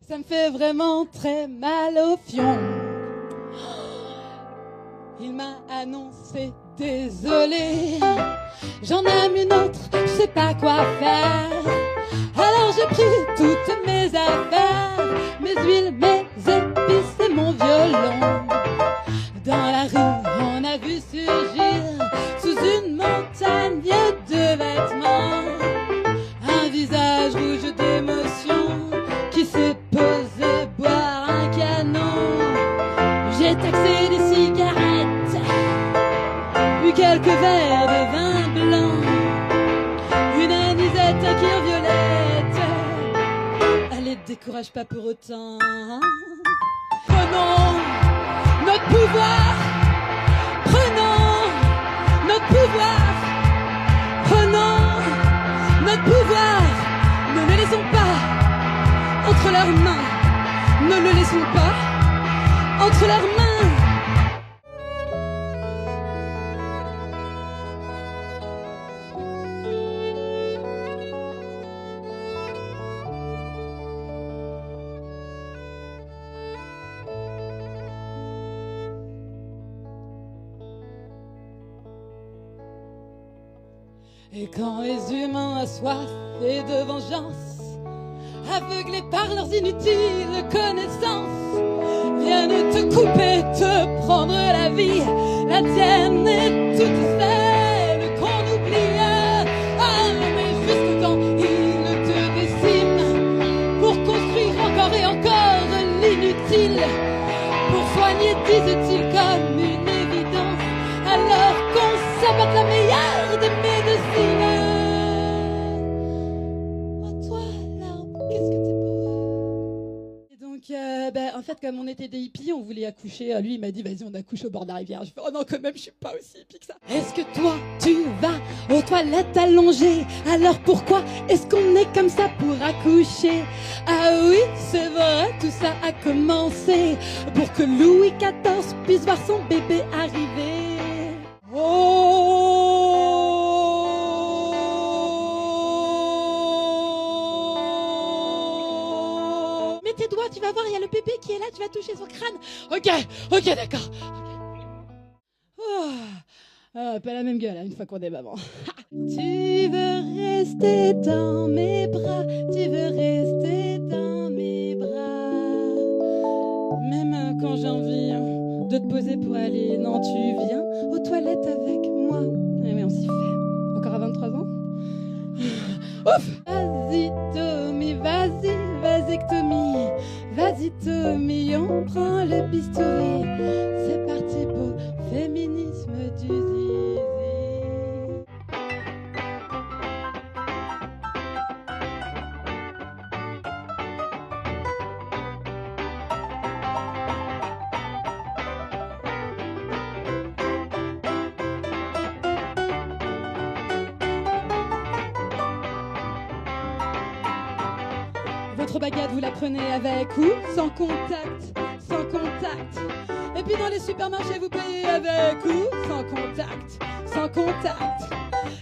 Ça me fait vraiment très mal au fion. Il m'a annoncé désolé, j'en aime une autre, je sais pas quoi faire. Alors j'ai pris toutes mes affaires, mes huiles, mes épices et mon violon. Dans la rue, on a vu surgir sous une montagne de vêtements un visage rouge d'émotion qui s'est posé boire un canon. J'ai taxé des cigarettes, bu quelques verres de vin blanc, une anisette, un cœur violette. Allez, te décourage pas pour autant. Prenons notre pouvoir, prenons notre pouvoir, prenons notre pouvoir. Ne le laissons pas entre leurs mains, ne le laissons pas entre leurs mains. Et quand les humains assoiffés de vengeance, aveuglés par leurs inutiles connaissances, viennent te couper, te prendre la vie, la tienne et toute celle qu'on oublie. Ah, mais jusque quand ils te déciment, pour construire encore et encore l'inutile, pour soigner, disent-ils, comme une évidence, alors qu'on s'apporte la meilleure des médecines. Oh toi, l'arbre, qu'est-ce que t'es beau. Et donc, en fait, comme on était des hippies, on voulait accoucher. Lui, il m'a dit, vas-y, on accouche au bord de la rivière. Je fais, oh non, quand même, je suis pas aussi hippie que ça. Est-ce que toi, tu vas aux toilettes allongées? Alors pourquoi est-ce qu'on est comme ça pour accoucher? Ah oui, c'est vrai, tout ça a commencé pour que Louis XIV puisse voir son bébé arriver. Oh! Mets tes doigts, tu vas voir, il y a le bébé qui est là, tu vas toucher son crâne. Ok, d'accord. Oh, pas la même gueule, hein, une fois qu'on est maman. Tu veux rester dans mes bras, tu veux rester dans mes bras. Même quand j'ai envie de te poser pour aller, non, tu viens aux toilettes avec moi. Eh oui, on s'y fait. Encore à 23 ans. Ouf. Vas-y Tommy, vas-y, vasectomie. Vas-y Tommy, on prend le bistouri. C'est parti pour féminisme du zizi. Votre baguette, vous la prenez avec ou sans contact, sans contact. Et puis dans les supermarchés, vous payez avec ou sans contact, sans contact.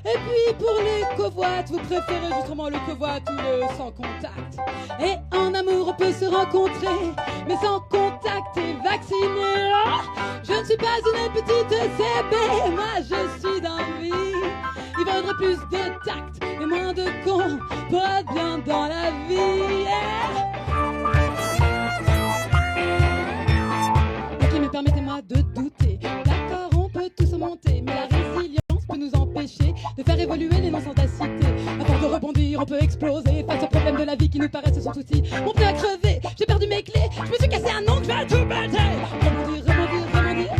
Et puis pour les covoites, vous préférez justement le covoite ou le sans contact. Et en amour, on peut se rencontrer, mais sans contact et vacciné. Je ne suis pas une petite CB, moi je suis d'envie. Il faudrait plus de tact et moins de cons pour être bien dans la vie. Yeah. Ok, mais permettez-moi de douter. D'accord, on peut tous monter, mais la résilience peut nous empêcher de faire évoluer les non sans cité. Avant de rebondir, on peut exploser face aux problèmes de la vie qui nous paraissent sans souci. Mon pneu a crevé, j'ai perdu mes clés, je me suis cassé un ongle, je vais tout péter. Rebondir, rebondir, rebondir.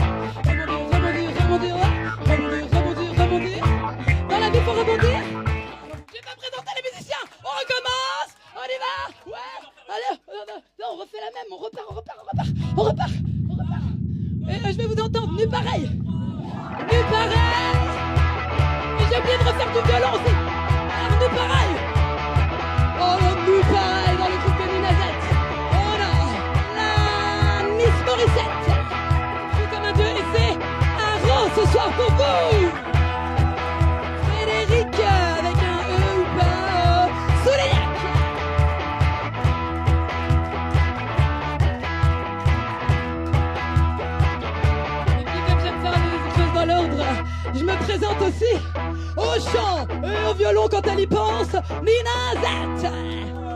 Rebondir, rebondir, rebondir, rebondir. Dans la vie, faut rebondir. Je vais pas présenter les musiciens. On recommence. On y va. Ouais. Allez, non, on refait la même. On repart. Et je vais vous entendre nu pareil. Nu pareil. Et j'ai oublié de refaire du violon aussi. Alors nu pareil. Oh non, nu pareil dans le groupe de Minazette. Oh non, la Miss Morissette. Je suis comme un dieu et c'est un rang ce soir pour vous. Frédéric avec un E ou pas. Soulignac. Je me présente aussi au chant et au violon quand elle y pense, Nina Z.